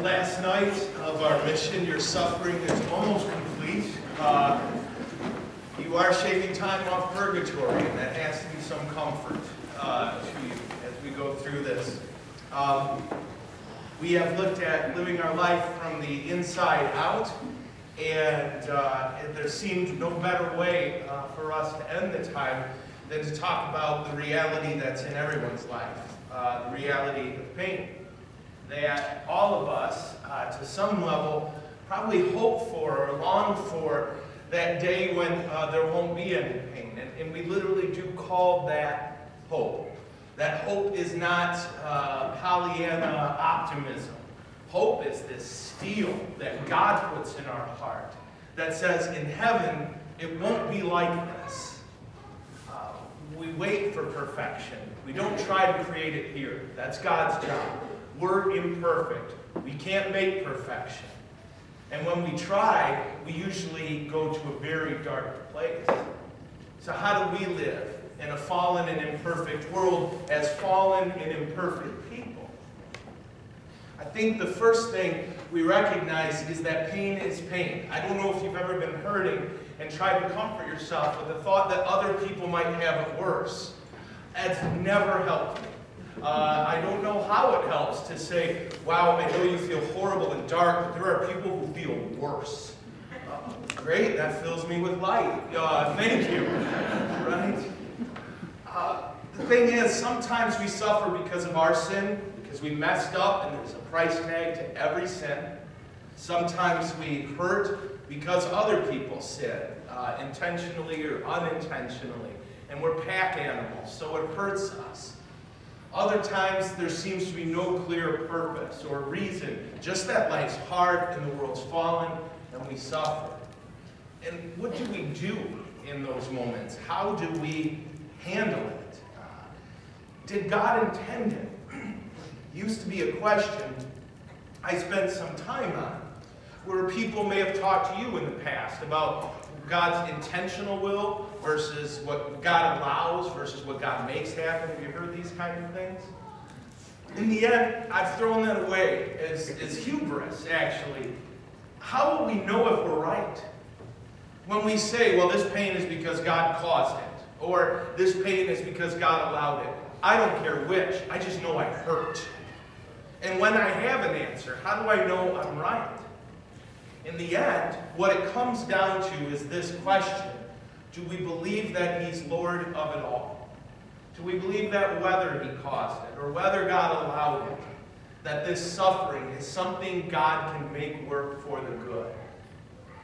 last night of our mission, your suffering is almost complete. You are shaving time off purgatory, and that has to be some comfort to you as we go through this. We have looked at living our life from the inside out, and there seemed no better way for us to end the time than to talk about the reality that's in everyone's life, the reality of pain. That all of us, to some level, probably hope for or long for that day when there won't be any pain. And we literally do call that hope. That hope is not Pollyanna optimism. Hope is this steel that God puts in our heart that says in heaven it won't be like this. We wait for perfection. We don't try to create it here. That's God's job. We're imperfect. We can't make perfection. And when we try, we usually go to a very dark place. So how do we live in a fallen and imperfect world as fallen and imperfect people? I think the first thing we recognize is that pain is pain. I don't know if you've ever been hurting and tried to comfort yourself with the thought that other people might have it worse. That's never helped me. I don't know how it helps to say, wow, I know you feel horrible and dark, but there are people who feel worse. Great, that fills me with light. Thank you. Right? The thing is, sometimes we suffer because of our sin, because we messed up, and there's a price tag to every sin. Sometimes we hurt because other people sin, intentionally or unintentionally, and we're pack animals, so it hurts us. Other times, there seems to be no clear purpose or reason, just that life's hard and the world's fallen and we suffer. And what do we do in those moments? How do we handle it? Did God intend it? Used to be a question I spent some time on, where people may have talked to you in the past about God's intentional will versus what God allows versus what God makes happen. Have you heard these kind of things? In the end, I've thrown that away as hubris, actually. How will we know if we're right? When we say, well, this pain is because God caused it, or this pain is because God allowed it. I don't care which, I just know I hurt. And when I have an answer, how do I know I'm right? In the end, what it comes down to is this question. Do we believe that He's Lord of it all? Do we believe that whether He caused it or whether God allowed it, that this suffering is something God can make work for the good?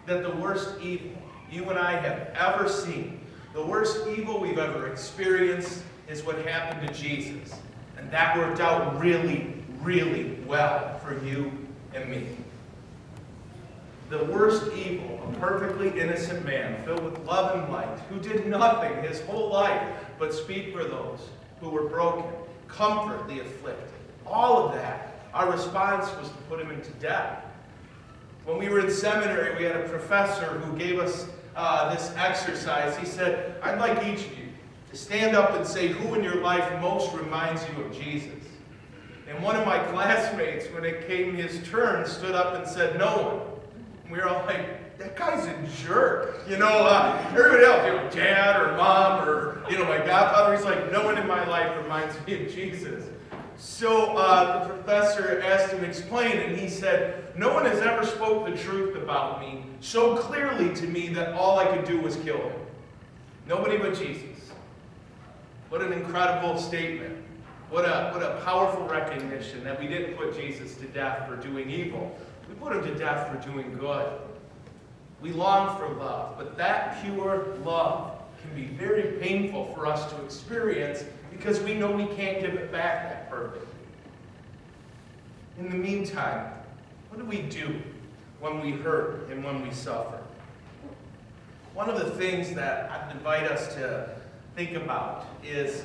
That the worst evil you and I have ever seen, the worst evil we've ever experienced is what happened to Jesus. And that worked out really, really well for you and me. The worst evil, a perfectly innocent man filled with love and light, who did nothing his whole life but speak for those who were broken, comfort the afflicted. All of that, our response was to put him into death. When we were in seminary, we had a professor who gave us this exercise. He said, I'd like each of you to stand up and say who in your life most reminds you of Jesus. And one of my classmates, when it came his turn, stood up and said, no one. We were all like, that guy's a jerk. Everybody else, dad or mom or, my godfather, he's like, no one in my life reminds me of Jesus. So the professor asked him to explain, and he said, no one has ever spoke the truth about me so clearly to me that all I could do was kill him. Nobody but Jesus. What an incredible statement. What a powerful recognition that we didn't put Jesus to death for doing evil. We put him to death for doing good. We long for love, but that pure love can be very painful for us to experience because we know we can't give it back that perfectly. In the meantime, what do we do when we hurt and when we suffer? One of the things that I'd invite us to think about is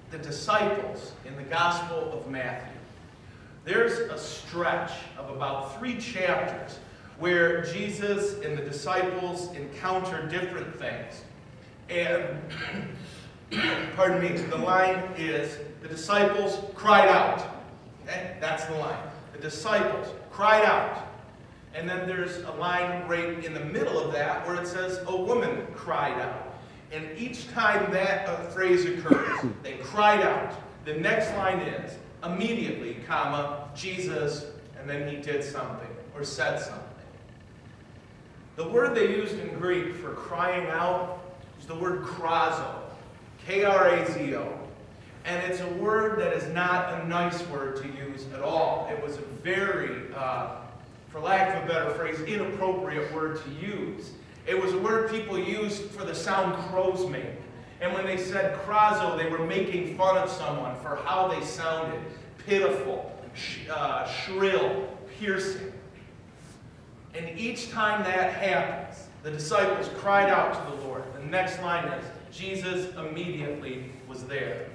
the disciples in the Gospel of Matthew. There's a stretch of about 3 chapters where Jesus and the disciples encounter different things. And, pardon me, the line is, the disciples cried out. Okay? That's the line. The disciples cried out. And then there's a line right in the middle of that where it says, a woman cried out. And each time that phrase occurs, they cried out. The next line is, immediately, comma, Jesus, and then he did something or said something. The word they used in Greek for crying out is the word krazo, K-R-A-Z-O. And it's a word that is not a nice word to use at all. It was a very, for lack of a better phrase, inappropriate word to use. It was a word people used for the sound crows make. And when they said krazo, they were making fun of someone for how they sounded. Pitiful, shrill, piercing. And each time that happens, the disciples cried out to the Lord. The next line is, Jesus immediately was there.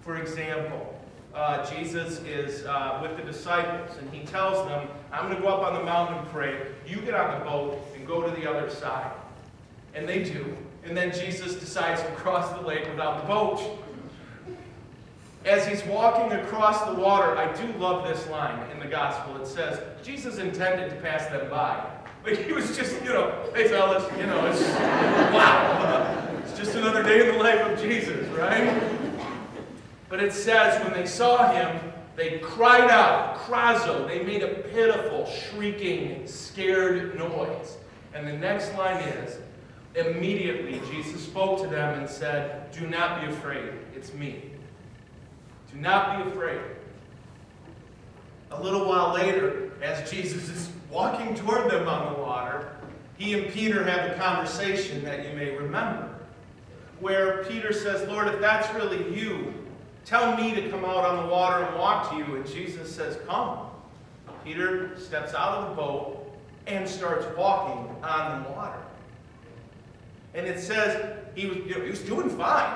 For example, Jesus is with the disciples, and he tells them, I'm going to go up on the mountain and pray. You get on the boat and go to the other side. And they do. And then Jesus decides to cross the lake without the boat. As he's walking across the water, I do love this line in the gospel. It says, Jesus intended to pass them by. Like he was just, hey fellas, it's, wow. It's just another day in the life of Jesus, right? But it says when they saw him, they cried out, krazo. They made a pitiful, shrieking, scared noise. And the next line is, immediately Jesus spoke to them and said, do not be afraid, it's me. Do not be afraid. A little while later, as Jesus is walking toward them on the water, he and Peter have a conversation that you may remember, where Peter says, Lord, if that's really you, tell me to come out on the water and walk to you. And Jesus says, come. Peter steps out of the boat and starts walking on the water. And it says he was doing fine.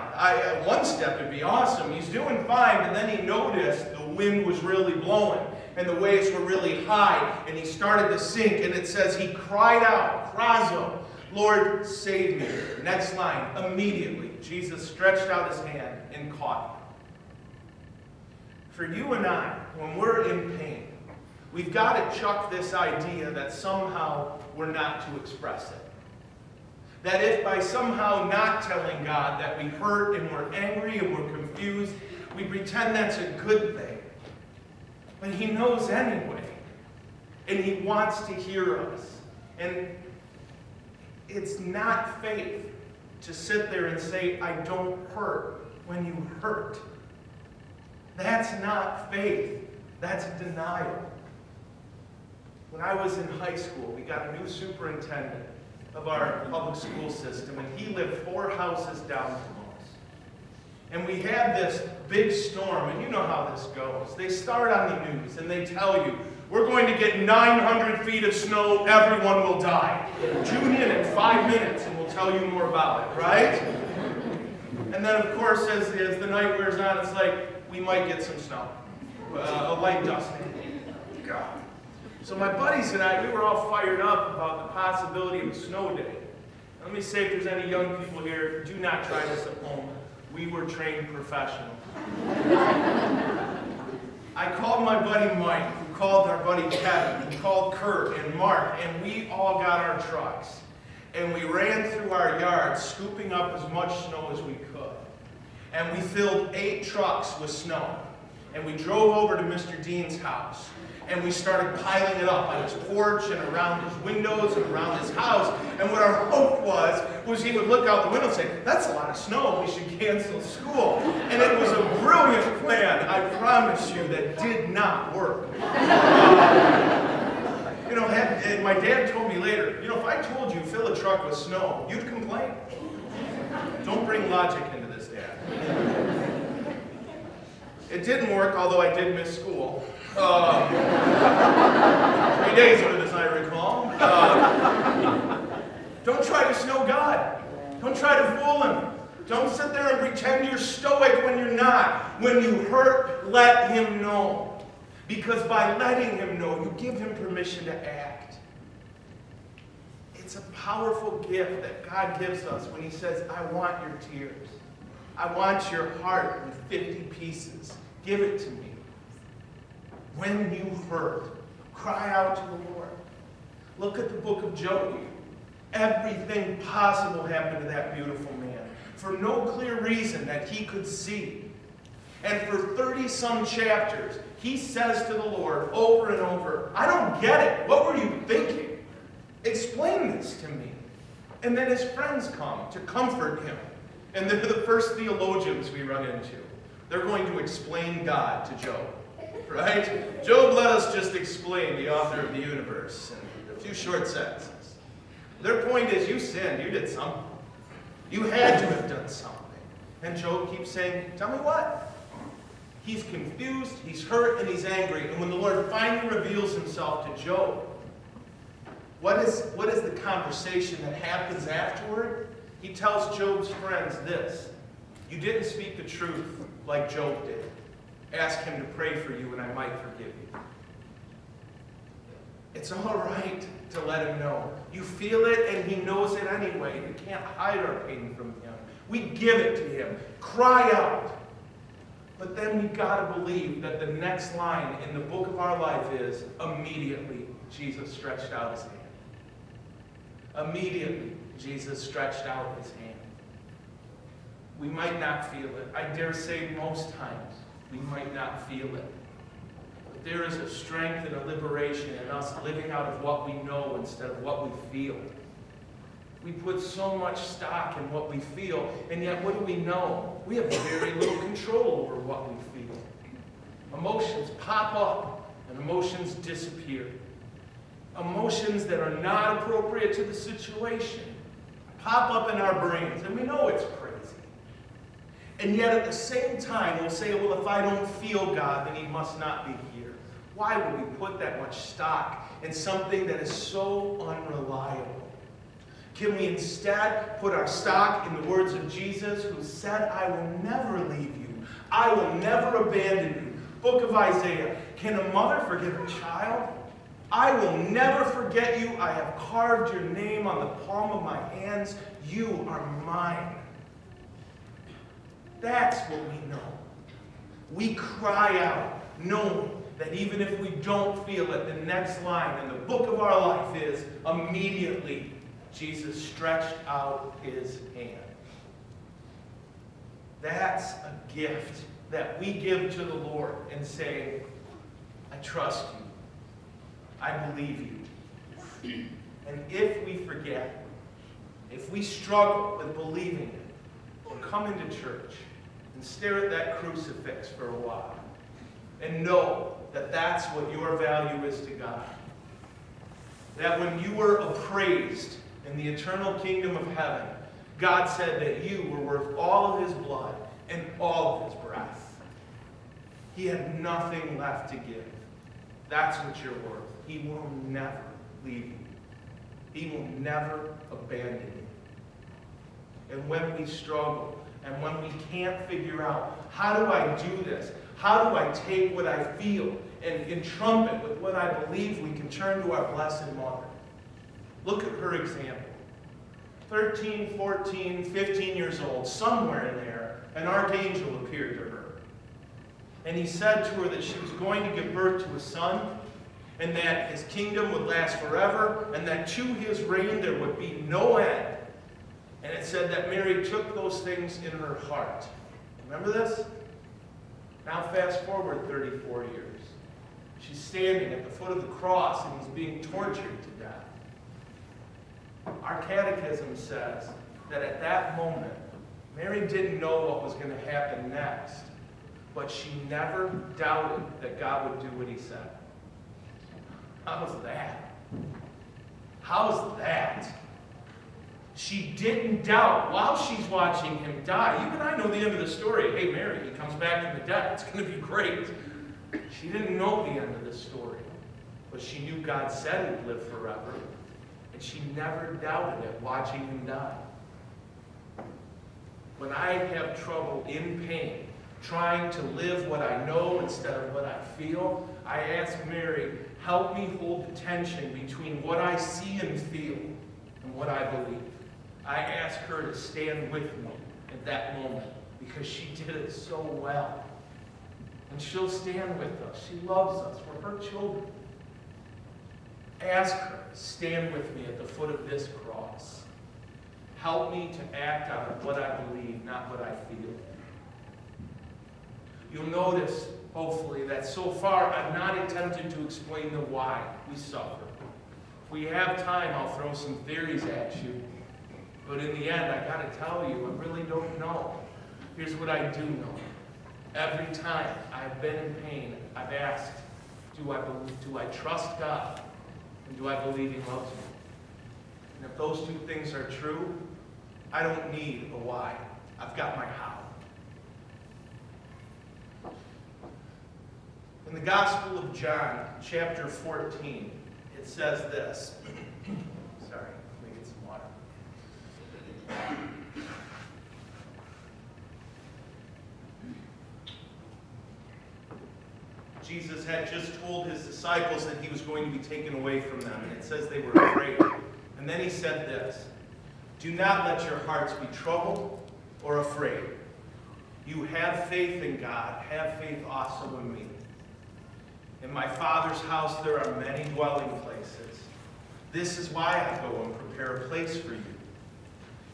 One step would be awesome. He's doing fine, but then he noticed the wind was really blowing and the waves were really high, and he started to sink. And it says he cried out, krazo, Lord, save me. Next line, immediately, Jesus stretched out his hand and caught him. For you and I, when we're in pain, we've got to chuck this idea that somehow we're not to express it. That if by somehow not telling God that we hurt and we're angry and we're confused, we pretend that's a good thing. But he knows anyway. And he wants to hear us. And it's not faith to sit there and say, I don't hurt when you hurt. That's not faith. That's denial. When I was in high school, we got a new superintendent of our public school system, and he lived 4 houses down from us. And we had this big storm, and you know how this goes. They start on the news, and they tell you, we're going to get 900 feet of snow, everyone will die. Tune in 5 minutes, and we'll tell you more about it, right? And then, of course, as the night wears on, it's like, we might get some snow. A light dusting. God. So my buddies and I, we were all fired up about the possibility of a snow day. Let me say, if there's any young people here, do not try this at home. We were trained professionals. I called my buddy Mike, who called our buddy Kevin, who called Kurt and Mark, and we all got our trucks. And we ran through our yard, scooping up as much snow as we could. And we filled 8 trucks with snow. And we drove over to Mr. Dean's house. And we started piling it up on his porch and around his windows and around his house. And what our hope was he would look out the window and say, that's a lot of snow, we should cancel school. And it was a brilliant plan, I promise you, that did not work. And my dad told me later, if I told you fill a truck with snow, you'd complain. Don't bring logic into this, Dad. It didn't work, although I did miss school. 3 days of it, as I recall. Don't try to snow God. Don't try to fool him. Don't sit there and pretend you're stoic when you're not. When you hurt, let him know. Because by letting him know, you give him permission to act. It's a powerful gift that God gives us when he says, I want your tears. I want your heart in 50 pieces. Give it to me. When you hurt, cry out to the Lord. Look at the book of Job. Everything possible happened to that beautiful man for no clear reason that he could see. And for 30-some chapters, he says to the Lord over and over, I don't get it. What were you thinking? Explain this to me. And then his friends come to comfort him. And they're the first theologians we run into. They're going to explain God to Job. Right? Job, let us just explain the author of the universe in a few short sentences. Their point is, you sinned. You did something. You had to have done something. And Job keeps saying, tell me what? He's confused, he's hurt, and he's angry. And when the Lord finally reveals himself to Job, what is the conversation that happens afterward? He tells Job's friends this: you didn't speak the truth like Job did. Ask him to pray for you and I might forgive you. It's all right to let him know. You feel it and he knows it anyway. We can't hide our pain from him. We give it to him. Cry out. But then we've got to believe that the next line in the book of our life is, immediately Jesus stretched out his hand. Immediately Jesus stretched out his hand. We might not feel it. I dare say most times we might not feel it. But there is a strength and a liberation in us living out of what we know instead of what we feel. We put so much stock in what we feel, and yet what do we know? We have very little control over what we feel. Emotions pop up, and emotions disappear. Emotions that are not appropriate to the situation pop up in our brains, and we know it's crazy. And yet at the same time, we'll say, well, if I don't feel God, then he must not be here. Why would we put that much stock in something that is so unreliable? Can we instead put our stock in the words of Jesus, who said, I will never leave you. I will never abandon you. Book of Isaiah. Can a mother forget her child? I will never forget you. I have carved your name on the palm of my hands. You are mine. That's what we know. We cry out, knowing that even if we don't feel it, the next line in the book of our life is, immediately Jesus stretched out his hand. That's a gift that we give to the Lord in saying, I trust you. I believe you. And if we forget, if we struggle with believing it, we'll come into church and stare at that crucifix for a while and know that that's what your value is to God. That when you were appraised in the eternal kingdom of heaven, God said that you were worth all of his blood and all of his breath. He had nothing left to give. That's what you're worth. He will never leave you. He will never abandon you. And when we struggle, and when we can't figure out, how do I do this? How do I take what I feel and trumpet with what I believe? We can turn to our Blessed Mother. Look at her example. 13, 14, 15 years old, somewhere in there, an archangel appeared to her. And he said to her that she was going to give birth to a son, and that his kingdom would last forever, and that to his reign there would be no end. And it said that Mary took those things in her heart. Remember this? Now fast forward 34 years. She's standing at the foot of the cross, and he's being tortured to death. Our catechism says that at that moment, Mary didn't know what was going to happen next, but she never doubted that God would do what he said. How's that? How's that? She didn't doubt while she's watching him die. You and I know the end of the story. Hey, Mary, he comes back from the dead. It's going to be great. She didn't know the end of the story, but she knew God said he'd live forever, and she never doubted it watching him die. When I have trouble in pain, trying to live what I know instead of what I feel, I ask Mary, help me hold the tension between what I see and feel and what I believe. I ask her to stand with me at that moment because she did it so well. And she'll stand with us. She loves us. We're her children. Ask her, stand with me at the foot of this cross. Help me to act on what I believe, not what I feel. You'll notice, hopefully, that so far I've not attempted to explain the why we suffer. If we have time, I'll throw some theories at you. But in the end, I got to tell you, I really don't know. Here's what I do know. Every time I've been in pain, I've asked, do I trust God? And do I believe He loves me? And if those two things are true, I don't need a why. I've got my how. In the Gospel of John, chapter 14, it says this. Sorry, let me get some water. Jesus had just told his disciples that he was going to be taken away from them, and it says they were afraid. And then he said this, "Do not let your hearts be troubled or afraid. You have faith in God, have faith also in me. In my Father's house there are many dwelling places. This is why I go and prepare a place for you.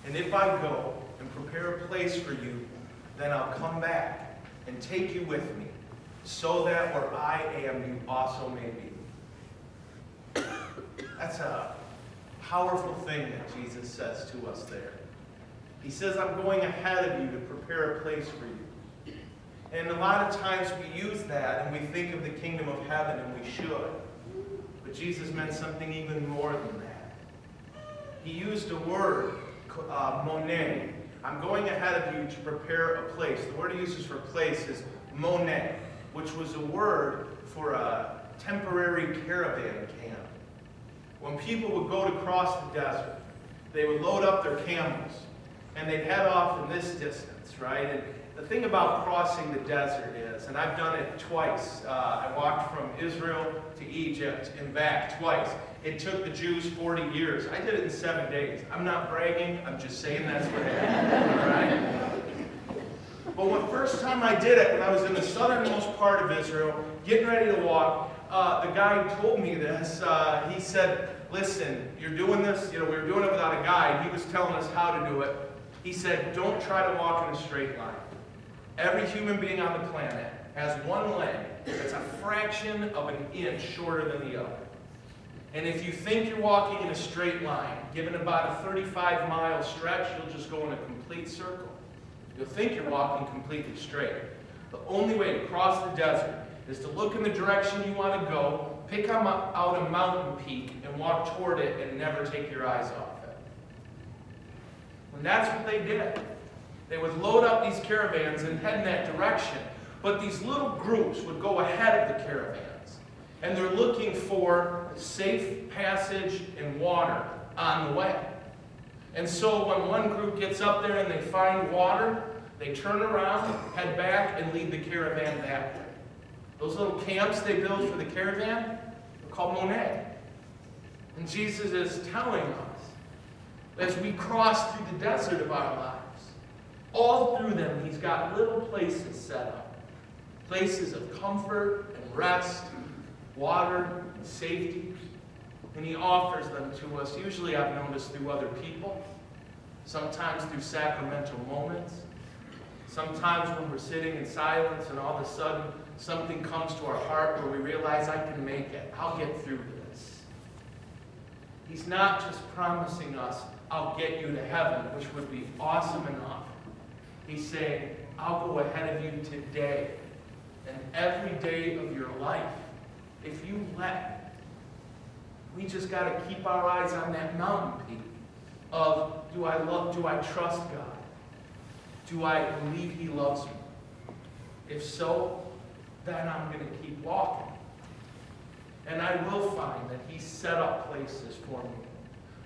And if I go and prepare a place for you, then I'll come back and take you with me, so that where I am, you also may be." That's a powerful thing that Jesus says to us there. He says, I'm going ahead of you to prepare a place for you. And a lot of times we use that and we think of the kingdom of heaven, and we should. But Jesus meant something even more than that. He used a word, monet. I'm going ahead of you to prepare a place. The word he uses for place is monet, which was a word for a temporary caravan camp. When people would go to cross the desert, they would load up their camels, and they'd head off in this distance, right? And the thing about crossing the desert is, and I've done it twice, I walked from Israel to Egypt and back twice. It took the Jews 40 years. I did it in 7 days. I'm not bragging, I'm just saying that's what happened, all right? But the first time I did it, when I was in the southernmost part of Israel, getting ready to walk, the guy who told me this, he said, listen, you're doing this, we were doing it without a guide. He was telling us how to do it. He said, don't try to walk in a straight line. Every human being on the planet has one leg that's a fraction of an inch shorter than the other. And if you think you're walking in a straight line, given about a 35-mile stretch, you'll just go in a complete circle. You'll think you're walking completely straight. The only way to cross the desert is to look in the direction you want to go, pick out a mountain peak, and walk toward it and never take your eyes off it. And that's what they did. They would load up these caravans and head in that direction. But these little groups would go ahead of the caravans. And they're looking for safe passage and water on the way. And so when one group gets up there and they find water, they turn around, head back, and lead the caravan that way. Those little camps they build for the caravan are called monet. And Jesus is telling us, as we cross through the desert of our lives, all through them he's got little places set up. Places of comfort and rest, water and safety. And he offers them to us, usually I've noticed through other people, sometimes through sacramental moments, sometimes when we're sitting in silence and all of a sudden something comes to our heart where we realize I can make it, I'll get through this. He's not just promising us, I'll get you to heaven, which would be awesome enough. He's saying, I'll go ahead of you today and every day of your life, if you let me. We just got to keep our eyes on that mountain peak of, do I trust God? Do I believe he loves me? If so, then I'm going to keep walking. And I will find that he set up places for me.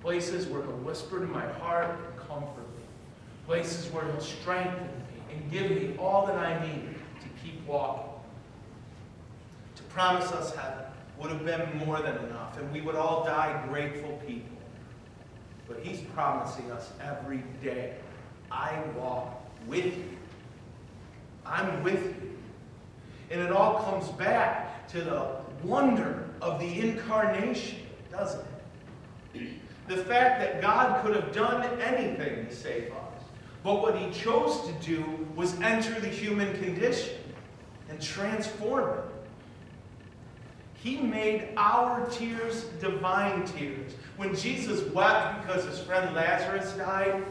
Places where he'll whisper to my heart and comfort me. Places where he'll strengthen me and give me all that I need to keep walking. To promise us heaven would have been more than enough, and we would all die grateful people. But he's promising us every day, I walk with you. I'm with you. And it all comes back to the wonder of the incarnation, doesn't it? The fact that God could have done anything to save us. But what he chose to do was enter the human condition and transform it. He made our tears divine tears. When Jesus wept because his friend Lazarus died,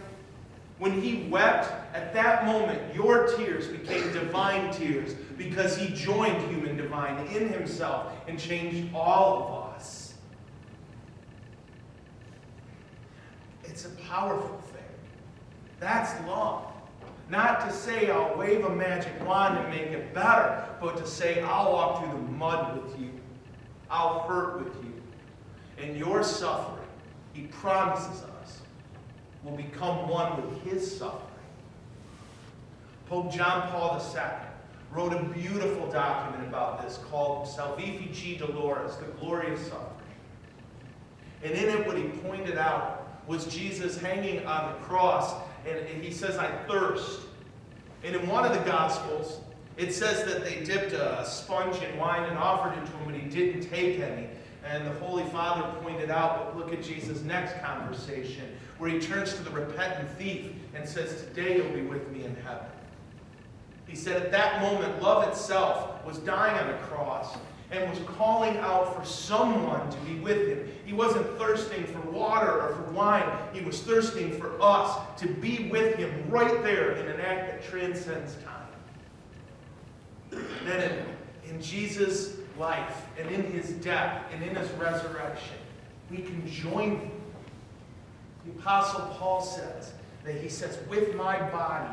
when he wept, at that moment, your tears became divine tears because he joined human divine in himself and changed all of us. It's a powerful thing. That's love. Not to say I'll wave a magic wand and make it better, but to say I'll walk through the mud with you. I'll hurt with you. And your suffering, he promises us, will become one with his suffering. Pope John Paul II wrote a beautiful document about this called Salvifici Dolores, the glory of suffering. And in it, what he pointed out was Jesus hanging on the cross, and he says, I thirst. And in one of the Gospels, it says that they dipped a sponge in wine and offered it to him, but he didn't take any. And the Holy Father pointed out, but look at Jesus' next conversation, where he turns to the repentant thief and says, today you'll be with me in heaven. He said at that moment, love itself was dying on the cross and was calling out for someone to be with him. He wasn't thirsting for water or for wine. He was thirsting for us to be with him right there in an act that transcends time. Then in Jesus' life and in his death and in his resurrection, we can join him. The Apostle Paul says that he says, with my body